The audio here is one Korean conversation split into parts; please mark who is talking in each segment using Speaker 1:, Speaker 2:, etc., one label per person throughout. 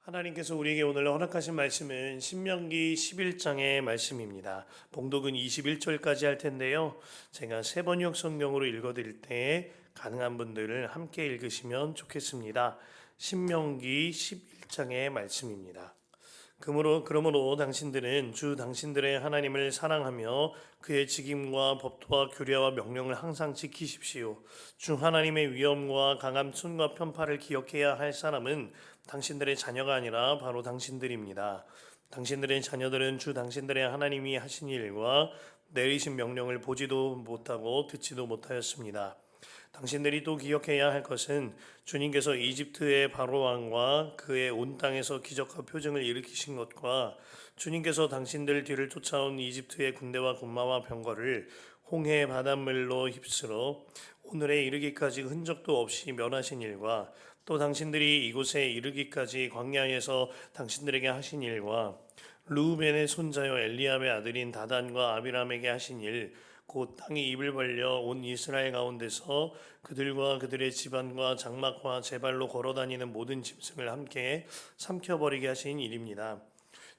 Speaker 1: 하나님께서 우리에게 오늘 허락하신 말씀은 신명기 11장의 말씀입니다. 봉독은 21절까지 할 텐데요. 제가 세 번역 성경으로 읽어드릴 때 가능한 분들을 함께 읽으시면 좋겠습니다. 신명기 11장의 말씀입니다. 그러므로 당신들은 주 당신들의 하나님을 사랑하며 그의 직임과 법도와 규례와 명령을 항상 지키십시오. 주 하나님의 위엄과 강한 손과 편파를 기억해야 할 사람은 당신들의 자녀가 아니라 바로 당신들입니다. 당신들의 자녀들은 주 당신들의 하나님이 하신 일과 내리신 명령을 보지도 못하고 듣지도 못하였습니다. 당신들이 또 기억해야 할 것은 주님께서 이집트의 바로 왕과 그의 온 땅에서 기적과 표징을 일으키신 것과 주님께서 당신들 뒤를 쫓아온 이집트의 군대와 군마와 병거를 홍해 바닷물로 휩쓸어 오늘에 이르기까지 흔적도 없이 멸하신 일과 또 당신들이 이곳에 이르기까지 광야에서 당신들에게 하신 일과 르우벤의 손자요 엘리압의 아들인 다단과 아비람에게 하신 일, 곧 땅이 입을 벌려 온 이스라엘 가운데서 그들과 그들의 집안과 장막과 제발로 걸어다니는 모든 짐승을 함께 삼켜버리게 하신 일입니다.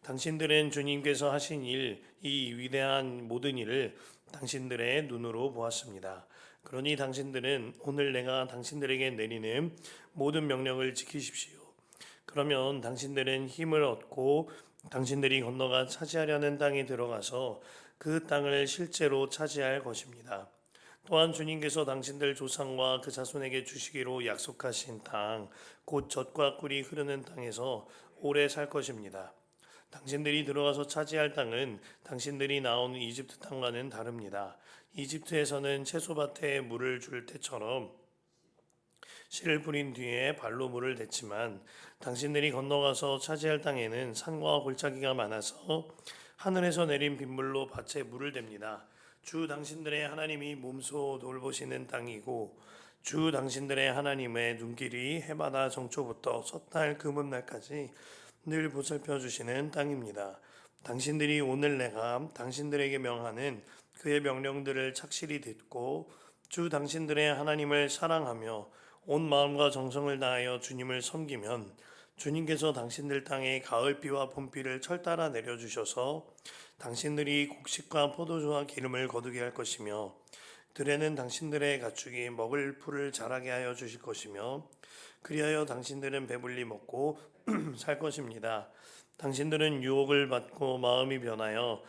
Speaker 1: 당신들은 주님께서 하신 일, 이 위대한 모든 일을 당신들의 눈으로 보았습니다. 그러니 당신들은 오늘 내가 당신들에게 내리는 모든 명령을 지키십시오. 그러면 당신들은 힘을 얻고 당신들이 건너가 차지하려는 땅에 들어가서 그 땅을 실제로 차지할 것입니다. 또한 주님께서 당신들 조상과 그 자손에게 주시기로 약속하신 땅, 곧 젖과 꿀이 흐르는 땅에서 오래 살 것입니다. 당신들이 들어가서 차지할 땅은 당신들이 나온 이집트 땅과는 다릅니다. 이집트에서는 채소밭에 물을 줄 때처럼 씨를 뿌린 뒤에 발로 물을 댔지만 당신들이 건너가서 차지할 땅에는 산과 골짜기가 많아서 하늘에서 내린 빗물로 밭에 물을 댑니다. 주 당신들의 하나님이 몸소 돌보시는 땅이고 주 당신들의 하나님의 눈길이 해마다 정초부터 섣날 금음날까지 늘 보살펴 주시는 땅입니다. 당신들이 오늘 내가 당신들에게 명하는 그의 명령들을 착실히 듣고 주 당신들의 하나님을 사랑하며 온 마음과 정성을 다하여 주님을 섬기면 주님께서 당신들 땅에 가을비와 봄비를 철따라 내려주셔서 당신들이 곡식과 포도주와 기름을 거두게 할 것이며 들에는 당신들의 가축이 먹을 풀을 자라게 하여 주실 것이며 그리하여 당신들은 배불리 먹고 살 것입니다. 당신들은 유혹을 받고 마음이 변하여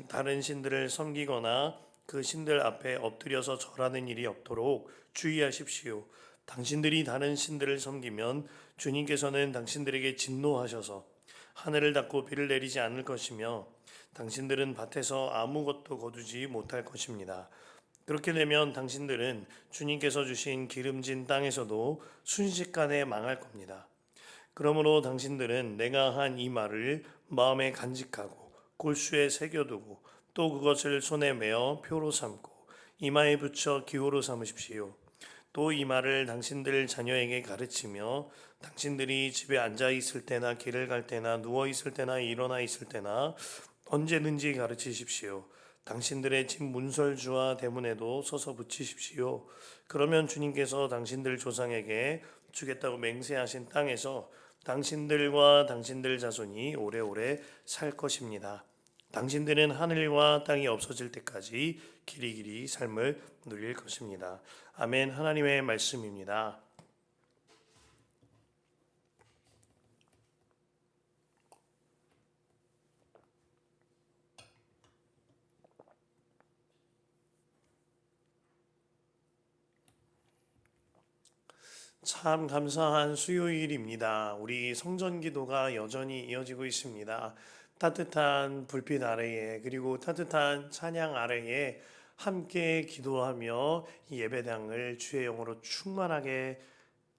Speaker 1: 다른 신들을 섬기거나 그 신들 앞에 엎드려서 절하는 일이 없도록 주의하십시오. 당신들이 다른 신들을 섬기면 주님께서는 당신들에게 진노하셔서 하늘을 닫고 비를 내리지 않을 것이며 당신들은 밭에서 아무것도 거두지 못할 것입니다. 그렇게 되면 당신들은 주님께서 주신 기름진 땅에서도 순식간에 망할 겁니다. 그러므로 당신들은 내가 한 이 말을 마음에 간직하고 골수에 새겨두고 또 그것을 손에 메어 표로 삼고 이마에 붙여 기호로 삼으십시오. 또 이 말을 당신들 자녀에게 가르치며 당신들이 집에 앉아 있을 때나 길을 갈 때나 누워 있을 때나 일어나 있을 때나 언제든지 가르치십시오. 당신들의 집 문설주와 대문에도 서서 붙이십시오. 그러면 주님께서 당신들 조상에게 주겠다고 맹세하신 땅에서 당신들과 당신들 자손이 오래오래 살 것입니다. 당신들은 하늘과 땅이 없어질 때까지 길이길이 삶을 누릴 것입니다. 아멘. 하나님의 말씀입니다. 참 감사한 수요일입니다. 우리 성전 기도가 여전히 이어지고 있습니다. 따뜻한 불빛 아래에 그리고 따뜻한 찬양 아래에 함께 기도하며 이 예배당을 주의 영으로 충만하게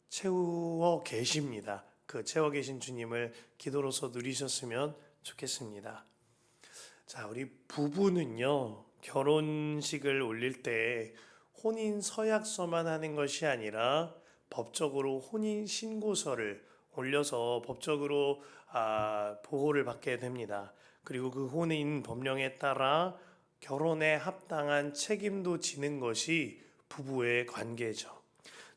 Speaker 1: 채워 계십니다. 그 채워 계신 주님을 기도로서 누리셨으면 좋겠습니다. 자, 우리 부부는요, 결혼식을 올릴 때 혼인 서약서만 하는 것이 아니라 법적으로 혼인 신고서를 올려서 법적으로 보호를 받게 됩니다. 그리고 그 혼인 법령에 따라 결혼에 합당한 책임도 지는 것이 부부의 관계죠.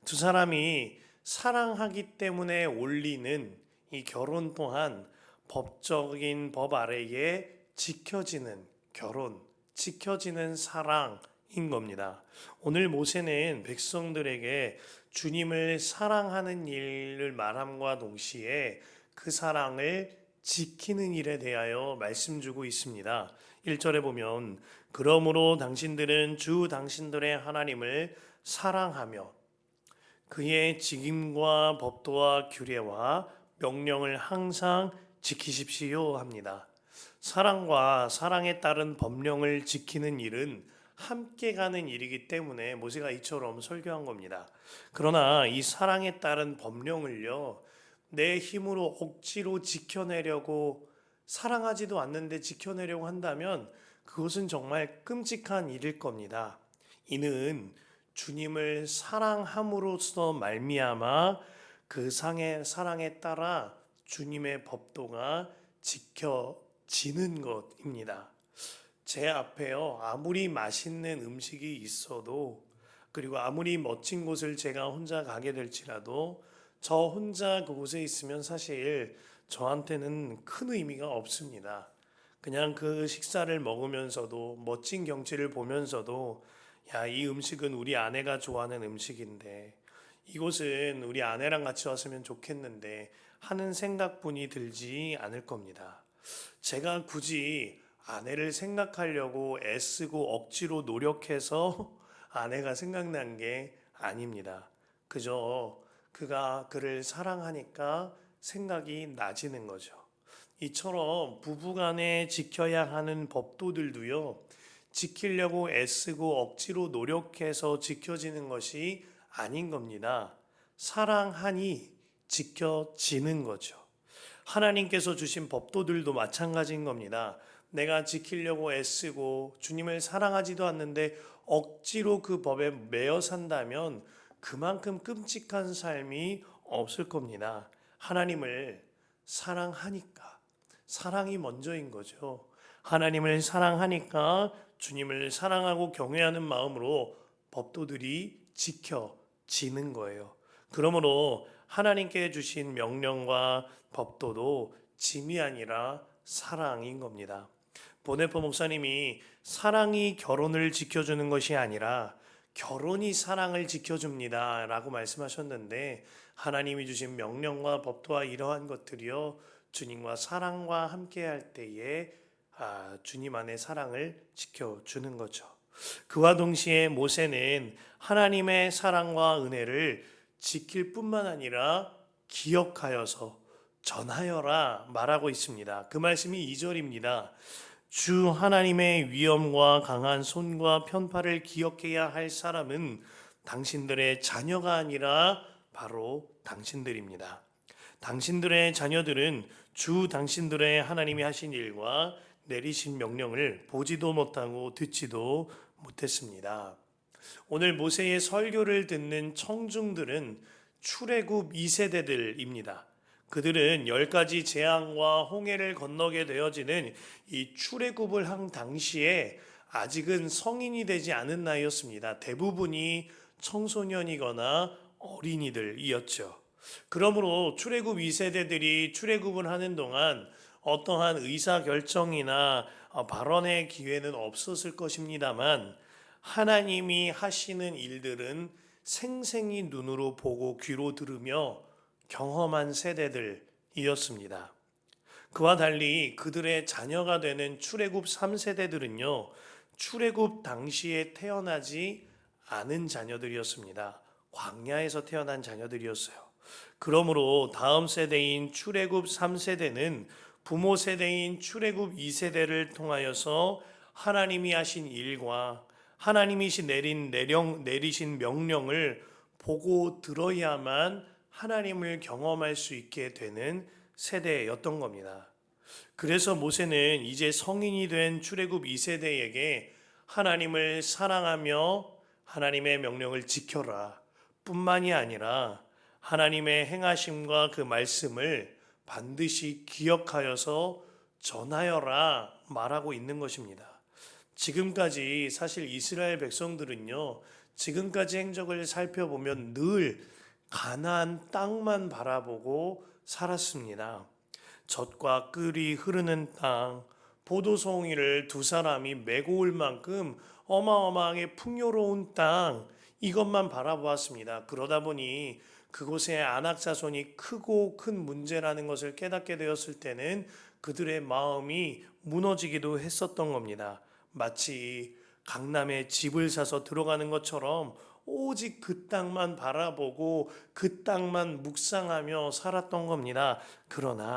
Speaker 1: 두 사람이 사랑하기 때문에 올리는 이 결혼 또한 법적인 법 아래에 지켜지는 결혼, 지켜지는 사랑인 겁니다. 오늘 모세는 백성들에게 주님을 사랑하는 일을 말함과 동시에 그 사랑을 지키는 일에 대하여 말씀 주고 있습니다. 1절에 보면 그러므로 당신들은 주 당신들의 하나님을 사랑하며 그의 직임과 법도와 규례와 명령을 항상 지키십시오 합니다. 사랑과 사랑에 따른 법령을 지키는 일은 함께 가는 일이기 때문에 모세가 이처럼 설교한 겁니다. 그러나 이 사랑에 따른 법령을요, 내 힘으로 억지로 지켜내려고 사랑하지도 않는데 지켜내려고 한다면 그것은 정말 끔찍한 일일 겁니다. 이는 주님을 사랑함으로써 말미암아 그 사랑에 따라 주님의 법도가 지켜지는 것입니다. 제 앞에요, 아무리 맛있는 음식이 있어도 그리고 아무리 멋진 곳을 제가 혼자 가게 될지라도 저 혼자 그곳에 있으면 사실 저한테는 큰 의미가 없습니다. 그냥 그 식사를 먹으면서도 멋진 경치를 보면서도 야, 이 음식은 우리 아내가 좋아하는 음식인데 이곳은 우리 아내랑 같이 왔으면 좋겠는데 하는 생각뿐이 들지 않을 겁니다. 제가 굳이 아내를 생각하려고 애쓰고 억지로 노력해서 아내가 생각난 게 아닙니다. 그저 그가 그를 사랑하니까 생각이 나지는 거죠. 이처럼 부부간에 지켜야 하는 법도들도요, 지키려고 애쓰고 억지로 노력해서 지켜지는 것이 아닌 겁니다. 사랑하니 지켜지는 거죠. 하나님께서 주신 법도들도 마찬가지인 겁니다. 내가 지키려고 애쓰고 주님을 사랑하지도 않는데 억지로 그 법에 매여 산다면 그만큼 끔찍한 삶이 없을 겁니다. 하나님을 사랑하니까. 사랑이 먼저인 거죠. 하나님을 사랑하니까 주님을 사랑하고 경외하는 마음으로 법도들이 지켜지는 거예요. 그러므로 하나님께 주신 명령과 법도도 짐이 아니라 사랑인 겁니다. 보네포 목사님이 사랑이 결혼을 지켜주는 것이 아니라 결혼이 사랑을 지켜줍니다 라고 말씀하셨는데, 하나님이 주신 명령과 법도와 이러한 것들이요, 주님과 사랑과 함께 할 때에 주님 안에 사랑을 지켜주는 거죠. 그와 동시에 모세는 하나님의 사랑과 은혜를 지킬 뿐만 아니라 기억하여서 전하여라 말하고 있습니다. 그 말씀이 2절입니다. 주 하나님의 위엄과 강한 손과 편파를 기억해야 할 사람은 당신들의 자녀가 아니라 바로 당신들입니다. 당신들의 자녀들은 주 당신들의 하나님이 하신 일과 내리신 명령을 보지도 못하고 듣지도 못했습니다. 오늘 모세의 설교를 듣는 청중들은 출애굽 2세대들입니다. 그들은 10가지 재앙과 홍해를 건너게 되어지는 이 출애굽을 한 당시에 아직은 성인이 되지 않은 나이였습니다. 대부분이 청소년이거나 어린이들이었죠. 그러므로 출애굽 2세대들이 출애굽을 하는 동안 어떠한 의사결정이나 발언의 기회는 없었을 것입니다만 하나님이 하시는 일들은 생생히 눈으로 보고 귀로 들으며 경험한 세대들이었습니다. 그와 달리 그들의 자녀가 되는 출애굽 3세대들은요, 출애굽 당시에 태어나지 않은 자녀들이었습니다. 광야에서 태어난 자녀들이었어요. 그러므로 다음 세대인 출애굽 3세대는 부모 세대인 출애굽 2세대를 통하여서 하나님이 하신 일과 하나님이 내리신 명령을 보고 들어야만 하나님을 경험할 수 있게 되는 세대였던 겁니다. 그래서 모세는 이제 성인이 된 출애굽 2세대에게 하나님을 사랑하며 하나님의 명령을 지켜라 뿐만이 아니라 하나님의 행하심과 그 말씀을 반드시 기억하여서 전하여라 말하고 있는 것입니다. 지금까지 사실 이스라엘 백성들은요, 지금까지 행적을 살펴보면 늘 가나안 땅만 바라보고 살았습니다. 젖과 꿀이 흐르는 땅, 포도송이를 두 사람이 메고 올 만큼 어마어마하게 풍요로운 땅, 이것만 바라보았습니다. 그러다 보니 그곳에 안악 자손이 크고 큰 문제라는 것을 깨닫게 되었을 때는 그들의 마음이 무너지기도 했었던 겁니다. 마치 강남에 집을 사서 들어가는 것처럼 오직 그 땅만 바라보고 그 땅만 묵상하며 살았던 겁니다. 그러나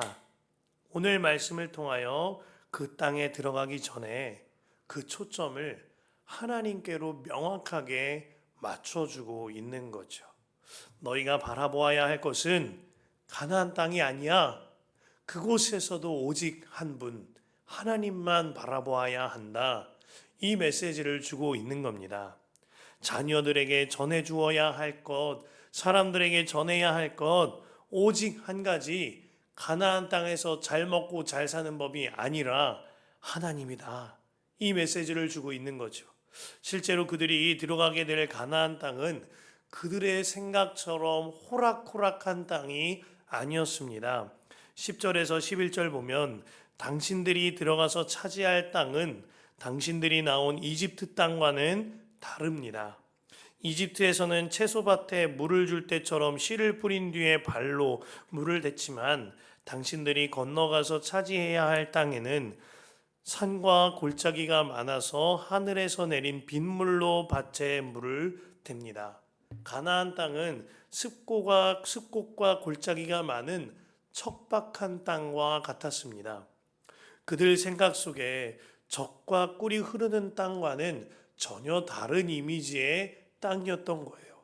Speaker 1: 오늘 말씀을 통하여 그 땅에 들어가기 전에 그 초점을 하나님께로 명확하게 맞춰주고 있는 거죠. 너희가 바라보아야 할 것은 가나안 땅이 아니야. 그곳에서도 오직 한 분, 하나님만 바라보아야 한다. 이 메시지를 주고 있는 겁니다. 자녀들에게 전해주어야 할 것, 사람들에게 전해야 할 것, 오직 한 가지, 가나안 땅에서 잘 먹고 잘 사는 법이 아니라 하나님이다. 이 메시지를 주고 있는 거죠. 실제로 그들이 들어가게 될 가나안 땅은 그들의 생각처럼 호락호락한 땅이 아니었습니다. 10절에서 11절 보면 당신들이 들어가서 차지할 땅은 당신들이 나온 이집트 땅과는 다릅니다. 이집트에서는 채소밭에 물을 줄 때처럼 씨를 뿌린 뒤에 발로 물을 댔지만 당신들이 건너가서 차지해야 할 땅에는 산과 골짜기가 많아서 하늘에서 내린 빗물로 밭에 물을 댑니다. 가나안 땅은 습곡과 골짜기가 많은 척박한 땅과 같았습니다. 그들 생각 속에 젖과 꿀이 흐르는 땅과는 전혀 다른 이미지의 땅이었던 거예요.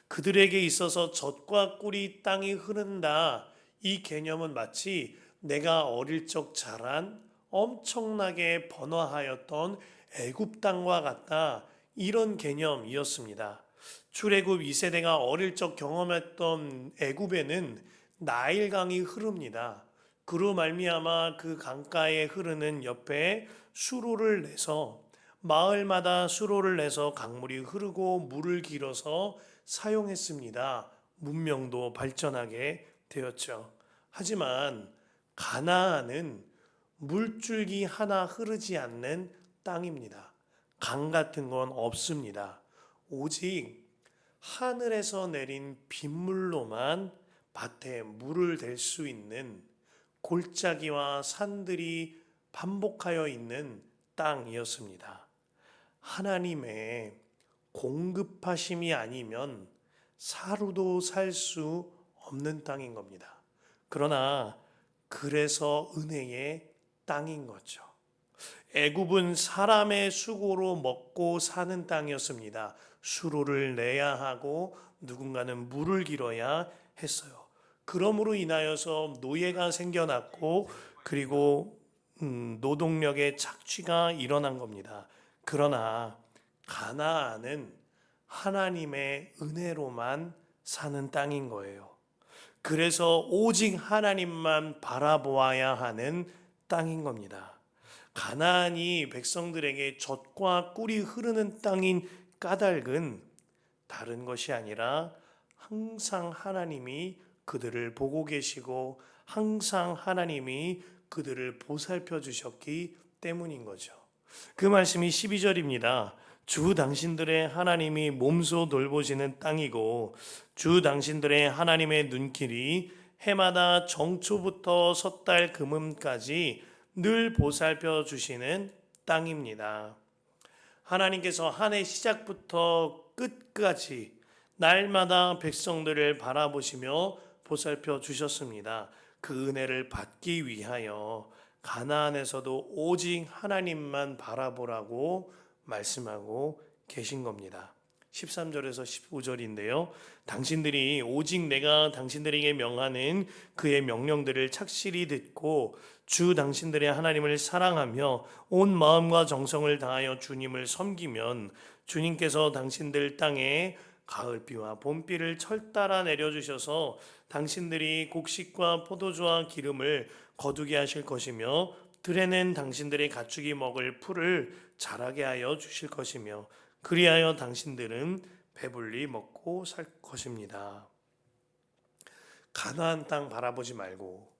Speaker 1: 그들에게 있어서 젖과 꿀이 땅이 흐른다. 이 개념은 마치 내가 어릴 적 자란 엄청나게 번화하였던 애굽 땅과 같다. 이런 개념이었습니다. 출애굽 2세대가 어릴 적 경험했던 애굽에는 나일강이 흐릅니다. 그로 말미암아 그 강가에 흐르는 옆에 수로를 내서 마을마다 수로를 내서 강물이 흐르고 물을 길어서 사용했습니다. 문명도 발전하게 되었죠. 하지만 가나안은 물줄기 하나 흐르지 않는 땅입니다. 강 같은 건 없습니다. 오직 하늘에서 내린 빗물로만 밭에 물을 댈 수 있는 골짜기와 산들이 반복하여 있는 땅이었습니다. 하나님의 공급하심이 아니면 사루도 살 수 없는 땅인 겁니다. 그러나 그래서 은혜의 땅인 거죠. 애굽은 사람의 수고로 먹고 사는 땅이었습니다. 수로를 내야 하고 누군가는 물을 길어야 했어요. 그러므로 인하여서 노예가 생겨났고 그리고 노동력의 착취가 일어난 겁니다. 그러나 가나안은 하나님의 은혜로만 사는 땅인 거예요. 그래서 오직 하나님만 바라보아야 하는 땅인 겁니다. 가나안이 백성들에게 젖과 꿀이 흐르는 땅인 까닭은 다른 것이 아니라 항상 하나님이 그들을 보고 계시고 항상 하나님이 그들을 보살펴 주셨기 때문인 거죠. 그 말씀이 12절입니다. 주 당신들의 하나님이 몸소 돌보시는 땅이고 주 당신들의 하나님의 눈길이 해마다 정초부터 섣달 금음까지 늘 보살펴 주시는 땅입니다. 하나님께서 한 해 시작부터 끝까지 날마다 백성들을 바라보시며 보살펴 주셨습니다. 그 은혜를 받기 위하여 가나안에서도 오직 하나님만 바라보라고 말씀하고 계신 겁니다. 13절에서 15절인데요. 당신들이 오직 내가 당신들에게 명하는 그의 명령들을 착실히 듣고 주 당신들의 하나님을 사랑하며 온 마음과 정성을 다하여 주님을 섬기면 주님께서 당신들 땅에 가을비와 봄비를 철따라 내려주셔서 당신들이 곡식과 포도주와 기름을 거두게 하실 것이며 들에는 당신들의 가축이 먹을 풀을 자라게 하여 주실 것이며 그리하여 당신들은 배불리 먹고 살 것입니다. 가나안 땅 바라보지 말고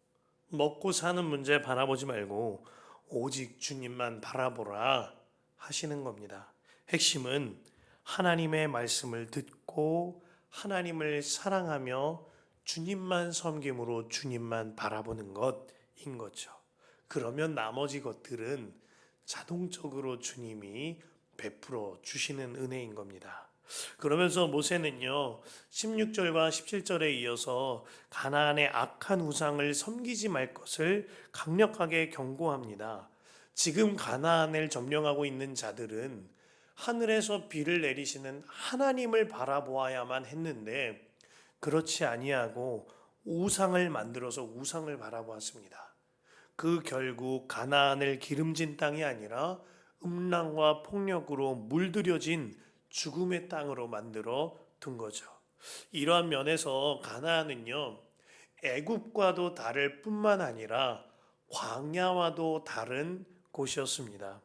Speaker 1: 먹고 사는 문제 바라보지 말고 오직 주님만 바라보라 하시는 겁니다. 핵심은 하나님의 말씀을 듣고 하나님을 사랑하며 주님만 섬김으로 주님만 바라보는 것인 거죠. 그러면 나머지 것들은 자동적으로 주님이 베풀어 주시는 은혜인 겁니다. 그러면서 모세는요, 16절과 17절에 이어서 가나안의 악한 우상을 섬기지 말 것을 강력하게 경고합니다. 지금 가나안을 점령하고 있는 자들은 하늘에서 비를 내리시는 하나님을 바라보아야만 했는데 그렇지 아니하고 우상을 만들어서 우상을 바라보았습니다. 그 결국 가나안을 기름진 땅이 아니라 음란과 폭력으로 물들여진 죽음의 땅으로 만들어 둔 거죠. 이러한 면에서 가나안은요, 애굽과도 다를 뿐만 아니라 광야와도 다른 곳이었습니다.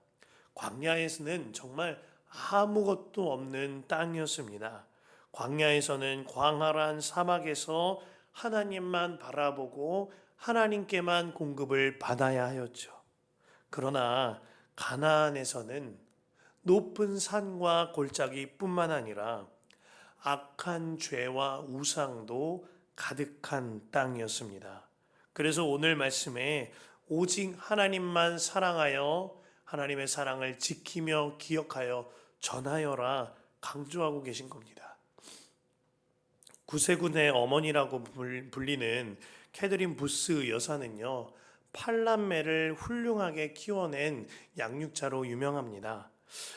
Speaker 1: 광야에서는 정말 아무것도 없는 땅이었습니다. 광야에서는 광활한 사막에서 하나님만 바라보고 하나님께만 공급을 받아야 하였죠. 그러나 가나안에서는 높은 산과 골짜기 뿐만 아니라 악한 죄와 우상도 가득한 땅이었습니다. 그래서 오늘 말씀에 오직 하나님만 사랑하여 하나님의 사랑을 지키며 기억하여 전하여라 강조하고 계신 겁니다. 구세군의 어머니라고 불리는 캐더린 부스 여사는요, 8남매를 훌륭하게 키워낸 양육자로 유명합니다.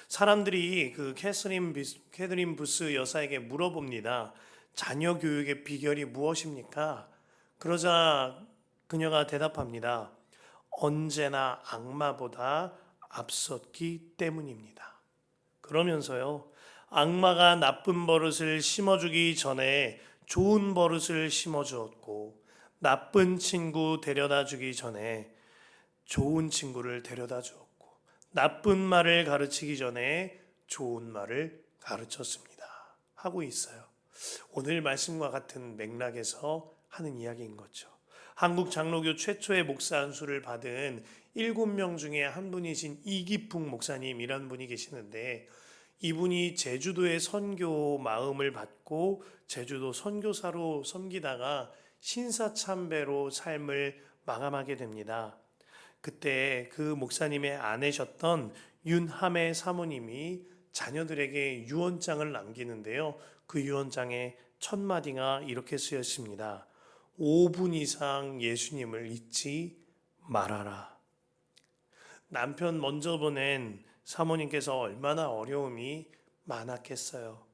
Speaker 1: 사람들이 그 캐더린 부스 여사에게 물어봅니다. 자녀 교육의 비결이 무엇입니까? 그러자 그녀가 대답합니다. 언제나 악마보다 앞섰기 때문입니다. 그러면서요, 악마가 나쁜 버릇을 심어주기 전에 좋은 버릇을 심어주었고, 나쁜 친구 데려다 주기 전에 좋은 친구를 데려다 주었고, 나쁜 말을 가르치기 전에 좋은 말을 가르쳤습니다. 하고 있어요. 오늘 말씀과 같은 맥락에서 하는 이야기인 거죠. 한국 장로교 최초의 목사 안수를 받은 7명 중에 한 분이신 이기풍 목사님이라는 분이 계시는데, 이분이 제주도의 선교 마음을 받고 제주도 선교사로 섬기다가 신사참배로 삶을 마감하게 됩니다. 그때 그 목사님의 아내셨던 윤함의 사모님이 자녀들에게 유언장을 남기는데요. 그 유언장에 첫 마디가 이렇게 쓰였습니다. 5분 이상 예수님을 잊지 말아라. 남편 먼저 보낸 사모님께서 얼마나 어려움이 많았겠어요.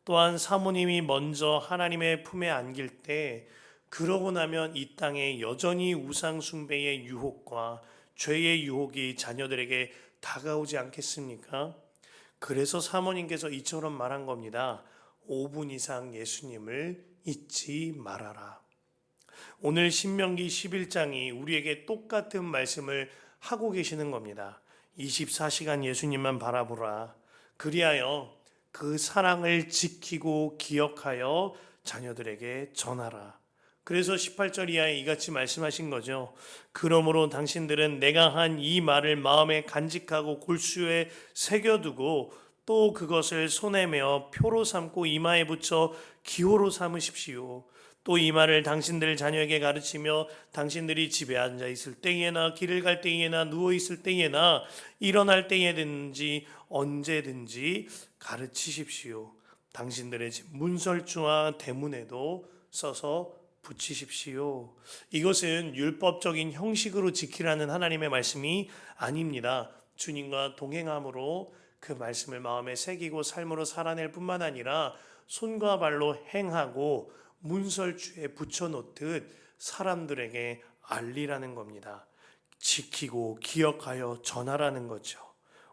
Speaker 1: 또한 사모님이 먼저 하나님의 품에 안길 때 그러고 나면 이 땅에 여전히 우상 숭배의 유혹과 죄의 유혹이 자녀들에게 다가오지 않겠습니까? 그래서 사모님께서 이처럼 말한 겁니다. 5분 이상 예수님을 잊지 말아라. 오늘 신명기 11장이 우리에게 똑같은 말씀을 하고 계시는 겁니다. 24시간 예수님만 바라보라. 그리하여 그 사랑을 지키고 기억하여 자녀들에게 전하라. 그래서 18절 이하에 이같이 말씀하신 거죠. 그러므로 당신들은 내가 한 이 말을 마음에 간직하고 골수에 새겨두고 또 그것을 손에 메어 표로 삼고 이마에 붙여 기호로 삼으십시오. 또 이 말을 당신들 자녀에게 가르치며 당신들이 집에 앉아 있을 때에나 길을 갈 때에나 누워 있을 때에나 일어날 때에든지 언제든지 가르치십시오. 당신들의 집 문설주와 대문에도 써서 붙이십시오. 이것은 율법적인 형식으로 지키라는 하나님의 말씀이 아닙니다. 주님과 동행함으로 그 말씀을 마음에 새기고 삶으로 살아낼 뿐만 아니라 손과 발로 행하고 문설주에 붙여놓듯 사람들에게 알리라는 겁니다. 지키고 기억하여 전하라는 거죠.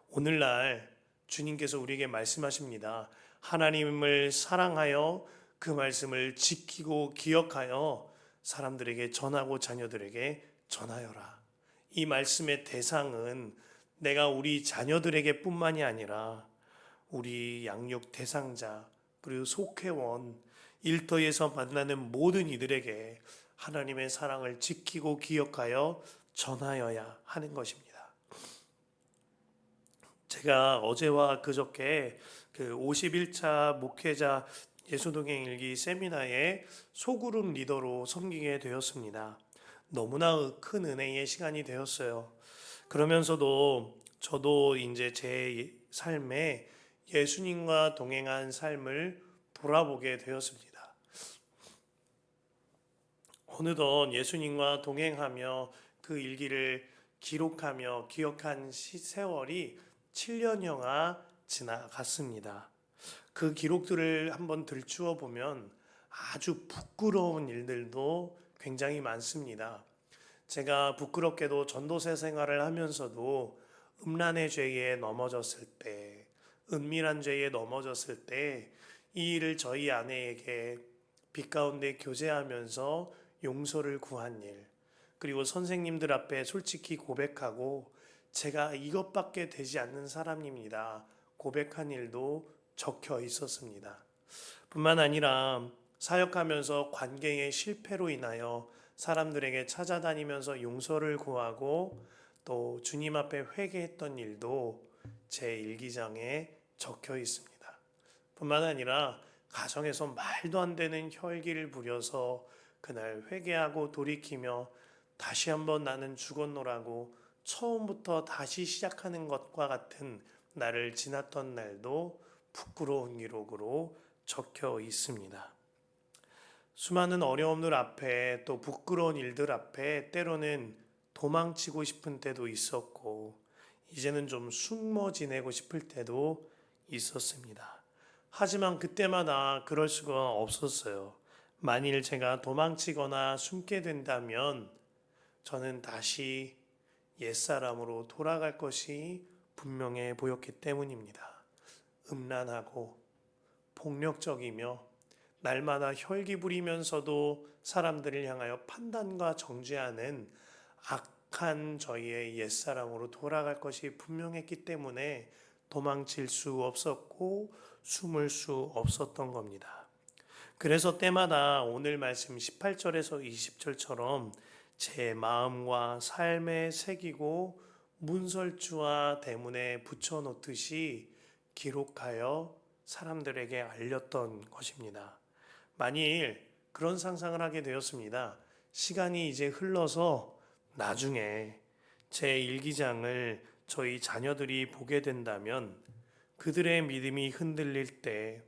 Speaker 1: 오늘날 주님께서 우리에게 말씀하십니다. 하나님을 사랑하여 그 말씀을 지키고 기억하여 사람들에게 전하고 자녀들에게 전하여라. 이 말씀의 대상은 내가 우리 자녀들에게 뿐만이 아니라 우리 양육 대상자 그리고 속회원 일터에서 만나는 모든 이들에게 하나님의 사랑을 지키고 기억하여 전하여야 하는 것입니다. 제가 어제와 그저께 그 51차 목회자 예수동행 일기 세미나에 소그룹 리더로 섬기게 되었습니다. 너무나 큰 은혜의 시간이 되었어요. 그러면서도 저도 이제 제 삶에 예수님과 동행한 삶을 돌아보게 되었습니다. 어느덧 예수님과 동행하며 그 일기를 기록하며 기억한 세월이 7년여가 지나갔습니다. 그 기록들을 한번 들추어 보면 아주 부끄러운 일들도 굉장히 많습니다. 제가 부끄럽게도 전도사 생활을 하면서도 음란의 죄에 넘어졌을 때, 은밀한 죄에 넘어졌을 때, 이 일을 저희 아내에게 빛 가운데 교제하면서 용서를 구한 일, 그리고 선생님들 앞에 솔직히 고백하고 제가 이것밖에 되지 않는 사람입니다. 고백한 일도 적혀 있었습니다. 뿐만 아니라 사역하면서 관계의 실패로 인하여 사람들에게 찾아다니면서 용서를 구하고 또 주님 앞에 회개했던 일도 제 일기장에 적혀 있습니다. 뿐만 아니라 가정에서 말도 안 되는 혈기를 부려서 그날 회개하고 돌이키며 다시 한번 나는 죽었노라고 처음부터 다시 시작하는 것과 같은 나를 지났던 날도 부끄러운 기록으로 적혀 있습니다. 수많은 어려움들 앞에 또 부끄러운 일들 앞에 때로는 도망치고 싶은 때도 있었고 이제는 좀 숨어 지내고 싶을 때도 있었습니다. 하지만 그때마다 그럴 수가 없었어요. 만일 제가 도망치거나 숨게 된다면 저는 다시 옛사람으로 돌아갈 것이 분명해 보였기 때문입니다. 음란하고 폭력적이며 날마다 혈기 부리면서도 사람들을 향하여 판단과 정죄하는 악한 저희의 옛사람으로 돌아갈 것이 분명했기 때문에 도망칠 수 없었고 숨을 수 없었던 겁니다. 그래서 때마다 오늘 말씀 18절에서 20절처럼 제 마음과 삶에 새기고 문설주와 대문에 붙여놓듯이 기록하여 사람들에게 알렸던 것입니다. 만일 그런 상상을 하게 되었습니다. 시간이 이제 흘러서 나중에 제 일기장을 저희 자녀들이 보게 된다면 그들의 믿음이 흔들릴 때,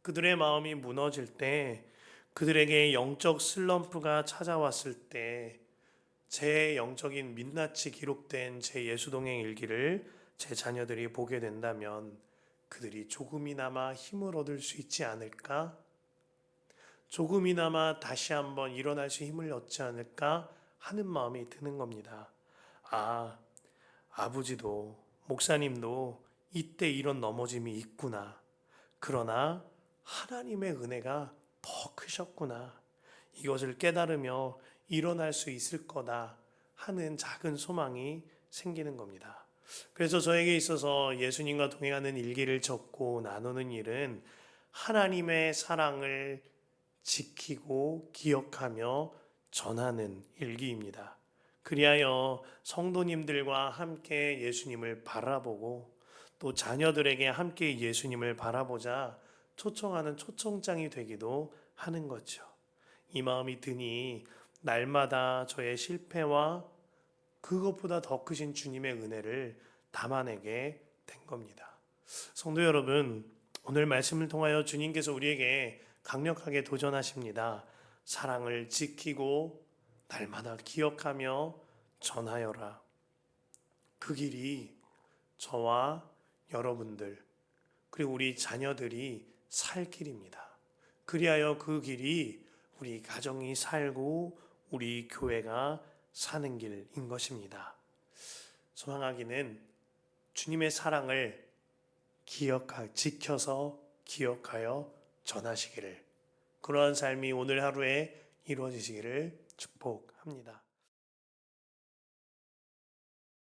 Speaker 1: 그들의 마음이 무너질 때, 그들에게 영적 슬럼프가 찾아왔을 때 제 영적인 민낯이 기록된 제 예수동행 일기를 제 자녀들이 보게 된다면 그들이 조금이나마 힘을 얻을 수 있지 않을까? 조금이나마 다시 한번 일어날 수 힘을 얻지 않을까 하는 마음이 드는 겁니다. 아, 아버지도 목사님도 이때 이런 넘어짐이 있구나. 그러나 하나님의 은혜가 더 크셨구나. 이것을 깨달으며 일어날 수 있을 거다 하는 작은 소망이 생기는 겁니다. 그래서 저에게 있어서 예수님과 동행하는 일기를 적고 나누는 일은 하나님의 사랑을 지키고 기억하며 전하는 일기입니다. 그리하여 성도님들과 함께 예수님을 바라보고 또 자녀들에게 함께 예수님을 바라보자 초청하는 초청장이 되기도 하는 거죠. 이 마음이 드니 날마다 저의 실패와 그것보다 더 크신 주님의 은혜를 담아내게 된 겁니다. 성도 여러분, 오늘 말씀을 통하여 주님께서 우리에게 강력하게 도전하십니다. 사랑을 지키고 날마다 기억하며 전하여라. 그 길이 저와 여러분들 그리고 우리 자녀들이 살 길입니다. 그리하여 그 길이 우리 가정이 살고 우리 교회가 사는 길인 것입니다. 소망하기는 주님의 사랑을 지켜서 기억하여 전하시기를, 그러한 삶이 오늘 하루에 이루어지시기를 축복합니다.